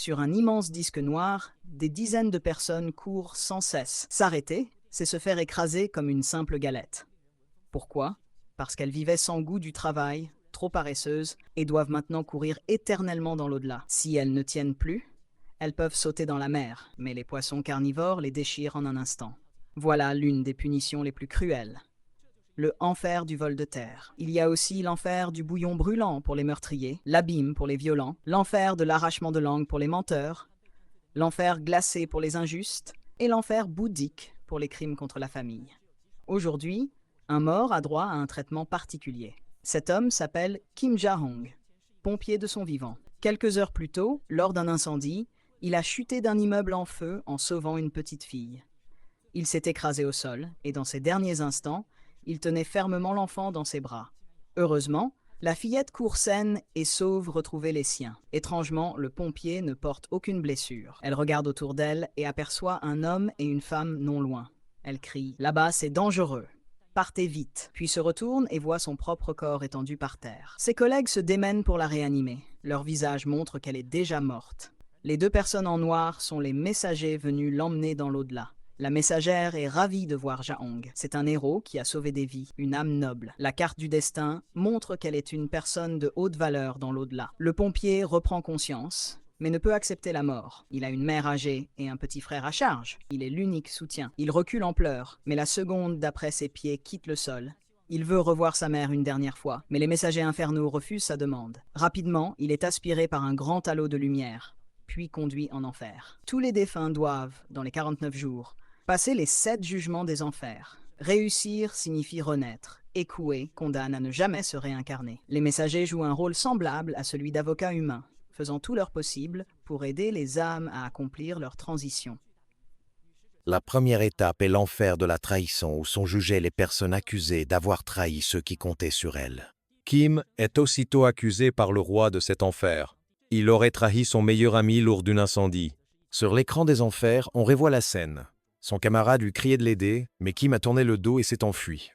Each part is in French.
Sur un immense disque noir, des dizaines de personnes courent sans cesse. S'arrêter, c'est se faire écraser comme une simple galette. Pourquoi? Parce qu'elles vivaient sans goût du travail, trop paresseuses, et doivent maintenant courir éternellement dans l'au-delà. Si elles ne tiennent plus, elles peuvent sauter dans la mer, mais les poissons carnivores les déchirent en un instant. Voilà l'une des punitions les plus cruelles. Le enfer du vol de terre. Il y a aussi l'enfer du bouillon brûlant pour les meurtriers, l'abîme pour les violents, l'enfer de l'arrachement de langue pour les menteurs, l'enfer glacé pour les injustes, et l'enfer bouddhique pour les crimes contre la famille. Aujourd'hui, un mort a droit à un traitement particulier. Cet homme s'appelle Kim Ja-hong, pompier de son vivant. Quelques heures plus tôt, lors d'un incendie, il a chuté d'un immeuble en feu en sauvant une petite fille. Il s'est écrasé au sol, et dans ses derniers instants, il tenait fermement l'enfant dans ses bras. Heureusement, la fillette court saine et sauve retrouver les siens. Étrangement, le pompier ne porte aucune blessure. Elle regarde autour d'elle et aperçoit un homme et une femme non loin. Elle crie « Là-bas, c'est dangereux !» Partez vite, puis se retourne et voit son propre corps étendu par terre. Ses collègues se démènent pour la réanimer. Leur visage montre qu'elle est déjà morte. Les deux personnes en noir sont les messagers venus l'emmener dans l'au-delà. La messagère est ravie de voir Ja-hong. C'est un héros qui a sauvé des vies, une âme noble. La carte du destin montre qu'elle est une personne de haute valeur dans l'au-delà. Le pompier reprend conscience, mais ne peut accepter la mort. Il a une mère âgée et un petit frère à charge. Il est l'unique soutien. Il recule en pleurs, mais la seconde d'après ses pieds quitte le sol. Il veut revoir sa mère une dernière fois, mais les messagers infernaux refusent sa demande. Rapidement, il est aspiré par un grand halo de lumière, puis conduit en enfer. Tous les défunts doivent, dans les 49 jours, passer les 7 jugements des enfers. Réussir signifie renaître. Échouer condamne à ne jamais se réincarner. Les messagers jouent un rôle semblable à celui d'avocats humains, faisant tout leur possible pour aider les âmes à accomplir leur transition. La première étape est l'enfer de la trahison où sont jugées les personnes accusées d'avoir trahi ceux qui comptaient sur elles. Kim est aussitôt accusé par le roi de cet enfer. Il aurait trahi son meilleur ami lors d'un incendie. Sur l'écran des enfers, on revoit la scène. Son camarade lui criait de l'aider, mais Kim a tourné le dos et s'est enfui.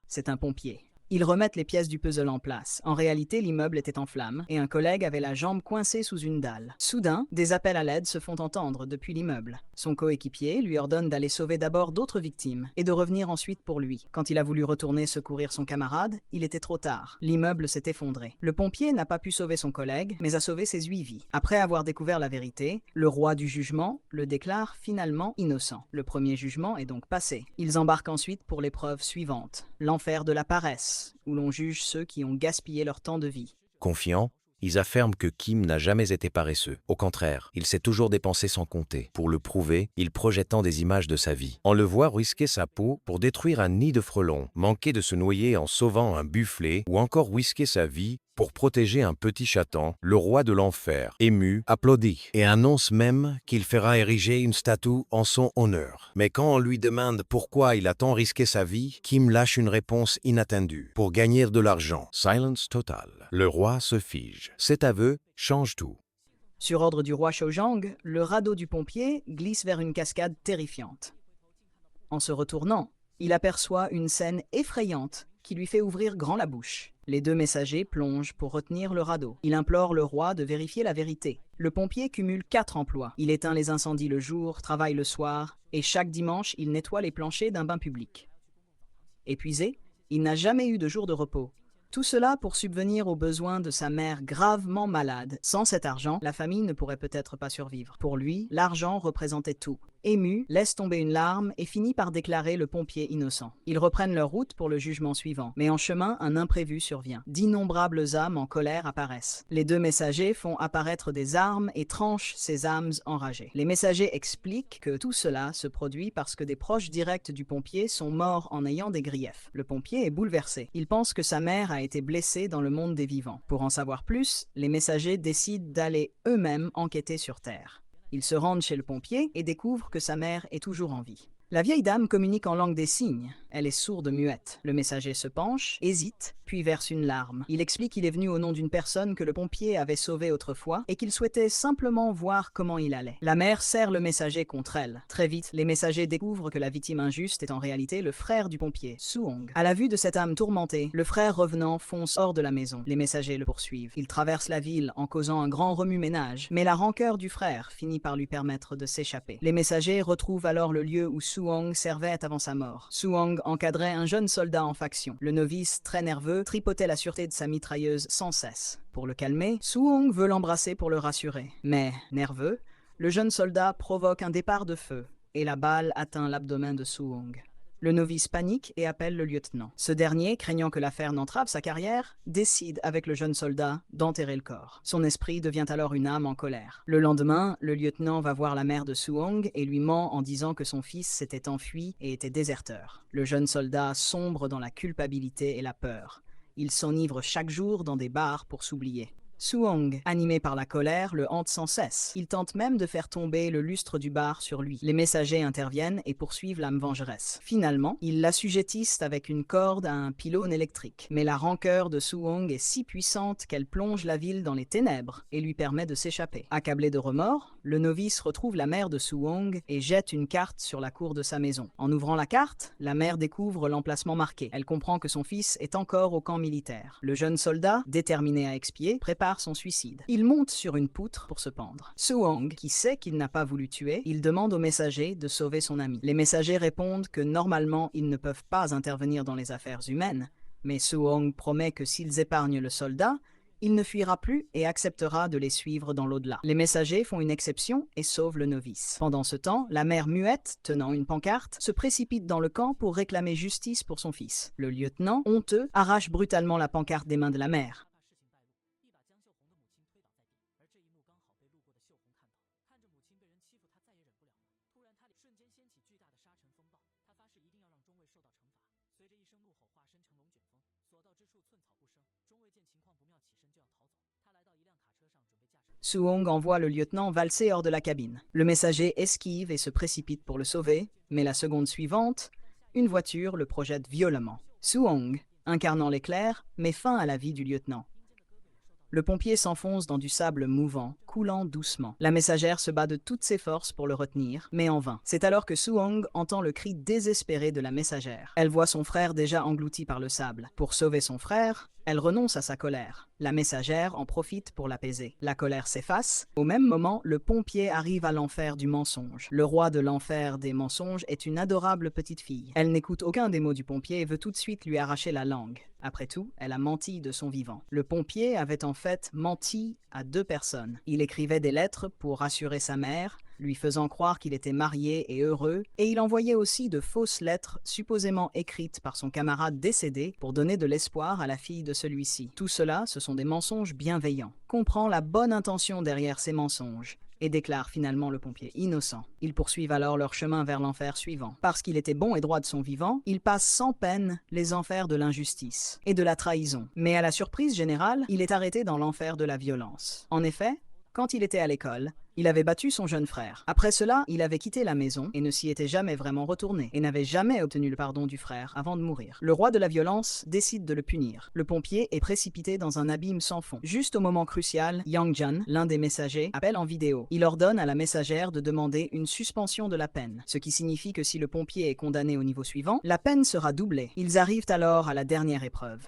C'est un pompier. Ils remettent les pièces du puzzle en place. En réalité, l'immeuble était en flammes et un collègue avait la jambe coincée sous une dalle. Soudain, des appels à l'aide se font entendre depuis l'immeuble. Son coéquipier lui ordonne d'aller sauver d'abord d'autres victimes et de revenir ensuite pour lui. Quand il a voulu retourner secourir son camarade, il était trop tard. L'immeuble s'est effondré. Le pompier n'a pas pu sauver son collègue, mais a sauvé ses 8 vies. Après avoir découvert la vérité, le roi du jugement le déclare finalement innocent. Le premier jugement est donc passé. Ils embarquent ensuite pour l'épreuve suivante, l'enfer de la paresse, où l'on juge ceux qui ont gaspillé leur temps de vie. Confiants, ils affirment que Kim n'a jamais été paresseux. Au contraire, il s'est toujours dépensé sans compter. Pour le prouver, il projette des images de sa vie. On le voit risquer sa peau pour détruire un nid de frelons, manquer de se noyer en sauvant un bufflet ou encore risquer sa vie pour protéger un petit chaton. Le roi de l'enfer, ému, applaudit et annonce même qu'il fera ériger une statue en son honneur. Mais quand on lui demande pourquoi il a tant risqué sa vie, Kim lâche une réponse inattendue. Pour gagner de l'argent. Silence total. Le roi se fige. Cet aveu change tout. Sur ordre du roi Shojang, le radeau du pompier glisse vers une cascade terrifiante. En se retournant, il aperçoit une scène effrayante qui lui fait ouvrir grand la bouche. Les deux messagers plongent pour retenir le radeau. Il implore le roi de vérifier la vérité. Le pompier cumule 4 emplois. Il éteint les incendies le jour, travaille le soir, et chaque dimanche, il nettoie les planchers d'un bain public. Épuisé, il n'a jamais eu de jour de repos. Tout cela pour subvenir aux besoins de sa mère gravement malade. Sans cet argent, la famille ne pourrait peut-être pas survivre. Pour lui, l'argent représentait tout. Ému, laisse tomber une larme et finit par déclarer le pompier innocent. Ils reprennent leur route pour le jugement suivant. Mais en chemin, un imprévu survient. D'innombrables âmes en colère apparaissent. Les deux messagers font apparaître des armes et tranchent ces âmes enragées. Les messagers expliquent que tout cela se produit parce que des proches directs du pompier sont morts en ayant des griefs. Le pompier est bouleversé. Il pense que sa mère a été blessée dans le monde des vivants. Pour en savoir plus, les messagers décident d'aller eux-mêmes enquêter sur Terre. Ils se rendent chez le pompier et découvrent que sa mère est toujours en vie. La vieille dame communique en langue des signes. Elle est sourde muette. Le messager se penche, hésite, puis verse une larme. Il explique qu'il est venu au nom d'une personne que le pompier avait sauvée autrefois et qu'il souhaitait simplement voir comment il allait. La mère serre le messager contre elle. Très vite, les messagers découvrent que la victime injuste est en réalité le frère du pompier, Suong. À la vue de cette âme tourmentée, le frère revenant fonce hors de la maison. Les messagers le poursuivent. Il traverse la ville en causant un grand remue-ménage, mais la rancœur du frère finit par lui permettre de s'échapper. Les messagers retrouvent alors le lieu où Suong servait avant sa mort. Suong encadrait un jeune soldat en faction. Le novice, très nerveux, tripotait la sûreté de sa mitrailleuse sans cesse. Pour le calmer, Suong veut l'embrasser pour le rassurer. Mais, nerveux, le jeune soldat provoque un départ de feu, et la balle atteint l'abdomen de Suong. Le novice panique et appelle le lieutenant. Ce dernier, craignant que l'affaire n'entrave sa carrière, décide avec le jeune soldat d'enterrer le corps. Son esprit devient alors une âme en colère. Le lendemain, le lieutenant va voir la mère de Suong et lui ment en disant que son fils s'était enfui et était déserteur. Le jeune soldat sombre dans la culpabilité et la peur. Il s'enivre chaque jour dans des bars pour s'oublier. Suong, animé par la colère, le hante sans cesse. Il tente même de faire tomber le lustre du bar sur lui. Les messagers interviennent et poursuivent l'âme vengeresse. Finalement, ils l'assujettissent avec une corde à un pylône électrique. Mais la rancœur de Suong est si puissante qu'elle plonge la ville dans les ténèbres et lui permet de s'échapper. Accablé de remords, le novice retrouve la mère de Suong et jette une carte sur la cour de sa maison. En ouvrant la carte, la mère découvre l'emplacement marqué. Elle comprend que son fils est encore au camp militaire. Le jeune soldat, déterminé à expier, prépare son suicide. Il monte sur une poutre pour se pendre. Suong, qui sait qu'il n'a pas voulu tuer, il demande aux messagers de sauver son ami. Les messagers répondent que normalement ils ne peuvent pas intervenir dans les affaires humaines, mais Suong promet que s'ils épargnent le soldat, il ne fuira plus et acceptera de les suivre dans l'au-delà. Les messagers font une exception et sauvent le novice. Pendant ce temps, la mère muette, tenant une pancarte, se précipite dans le camp pour réclamer justice pour son fils. Le lieutenant, honteux, arrache brutalement la pancarte des mains de la mère. Suong envoie le lieutenant valser hors de la cabine. Le messager esquive et se précipite pour le sauver, mais la seconde suivante, une voiture le projette violemment. Suong, incarnant l'éclair, met fin à la vie du lieutenant. Le pompier s'enfonce dans du sable mouvant, coulant doucement. La messagère se bat de toutes ses forces pour le retenir, mais en vain. C'est alors que Suong entend le cri désespéré de la messagère. Elle voit son frère déjà englouti par le sable. Pour sauver son frère, elle renonce à sa colère. La messagère en profite pour l'apaiser. La colère s'efface. Au même moment, le pompier arrive à l'enfer du mensonge. Le roi de l'enfer des mensonges est une adorable petite fille. Elle n'écoute aucun des mots du pompier et veut tout de suite lui arracher la langue. Après tout, elle a menti de son vivant. Le pompier avait en fait menti à 2 personnes. Il écrivait des lettres pour rassurer sa mère, lui faisant croire qu'il était marié et heureux, et il envoyait aussi de fausses lettres supposément écrites par son camarade décédé pour donner de l'espoir à la fille de celui-ci. Tout cela, ce sont des mensonges bienveillants. Comprend la bonne intention derrière ces mensonges et déclare finalement le pompier innocent. Ils poursuivent alors leur chemin vers l'enfer suivant. Parce qu'il était bon et droit de son vivant, il passe sans peine les enfers de l'injustice et de la trahison. Mais à la surprise générale, il est arrêté dans l'enfer de la violence. En effet, quand il était à l'école, il avait battu son jeune frère. Après cela, il avait quitté la maison et ne s'y était jamais vraiment retourné, et n'avait jamais obtenu le pardon du frère avant de mourir. Le roi de la violence décide de le punir. Le pompier est précipité dans un abîme sans fond. Juste au moment crucial, Yang Jan, l'un des messagers, appelle en vidéo. Il ordonne à la messagère de demander une suspension de la peine, ce qui signifie que si le pompier est condamné au niveau suivant, la peine sera doublée. Ils arrivent alors à la dernière épreuve.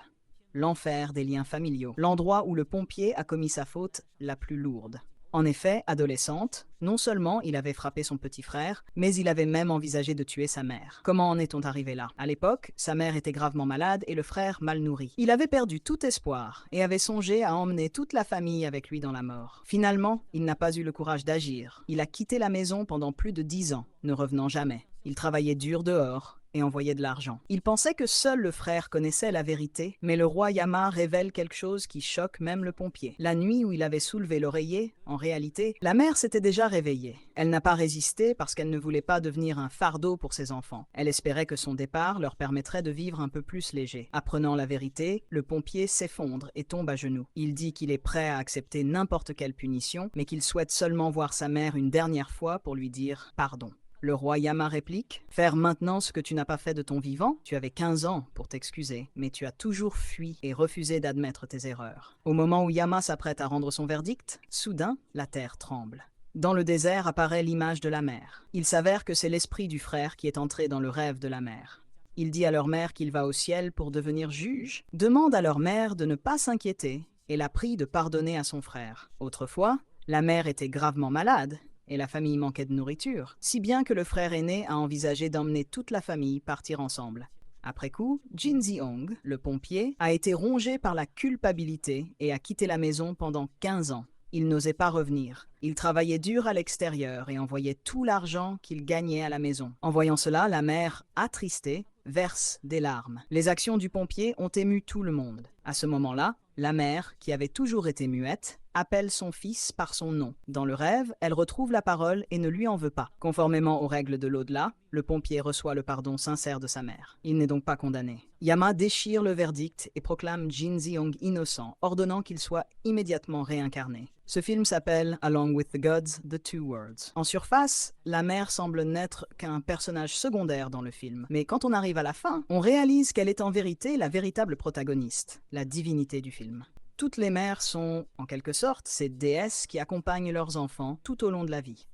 L'enfer des liens familiaux, l'endroit où le pompier a commis sa faute la plus lourde. En effet, adolescente, non seulement il avait frappé son petit frère, mais il avait même envisagé de tuer sa mère. Comment en est-on arrivé là? À l'époque, sa mère était gravement malade et le frère mal nourri. Il avait perdu tout espoir et avait songé à emmener toute la famille avec lui dans la mort. Finalement, il n'a pas eu le courage d'agir. Il a quitté la maison pendant plus de 10 ans, ne revenant jamais. Il travaillait dur dehors et envoyait de l'argent. Il pensait que seul le frère connaissait la vérité, mais le roi Yama révèle quelque chose qui choque même le pompier. La nuit où il avait soulevé l'oreiller, en réalité, la mère s'était déjà réveillée. Elle n'a pas résisté parce qu'elle ne voulait pas devenir un fardeau pour ses enfants. Elle espérait que son départ leur permettrait de vivre un peu plus léger. Apprenant la vérité, le pompier s'effondre et tombe à genoux. Il dit qu'il est prêt à accepter n'importe quelle punition, mais qu'il souhaite seulement voir sa mère une dernière fois pour lui dire pardon. Le roi Yama réplique: « Faire maintenant ce que tu n'as pas fait de ton vivant? Tu avais 15 ans pour t'excuser, mais tu as toujours fui et refusé d'admettre tes erreurs. » Au moment où Yama s'apprête à rendre son verdict, soudain, la terre tremble. Dans le désert apparaît l'image de la mère. Il s'avère que c'est l'esprit du frère qui est entré dans le rêve de la mère. Il dit à leur mère qu'il va au ciel pour devenir juge, demande à leur mère de ne pas s'inquiéter et la prie de pardonner à son frère. Autrefois, la mère était gravement malade et la famille manquait de nourriture, si bien que le frère aîné a envisagé d'emmener toute la famille partir ensemble. Après coup, Jin Zi-hong, le pompier, a été rongé par la culpabilité et a quitté la maison pendant 15 ans. Il n'osait pas revenir. Il travaillait dur à l'extérieur et envoyait tout l'argent qu'il gagnait à la maison. En voyant cela, la mère, attristée, verse des larmes. Les actions du pompier ont ému tout le monde. À ce moment-là, la mère, qui avait toujours été muette, appelle son fils par son nom. Dans le rêve, elle retrouve la parole et ne lui en veut pas. Conformément aux règles de l'au-delà, le pompier reçoit le pardon sincère de sa mère. Il n'est donc pas condamné. Yama déchire le verdict et proclame Jin Zi-hong innocent, ordonnant qu'il soit immédiatement réincarné. Ce film s'appelle Along with the Gods, The Two Worlds. En surface, la mère semble n'être qu'un personnage secondaire dans le film, mais quand on arrive à la fin, on réalise qu'elle est en vérité la véritable protagoniste, la divinité du film. Toutes les mères sont, en quelque sorte, ces déesses qui accompagnent leurs enfants tout au long de la vie.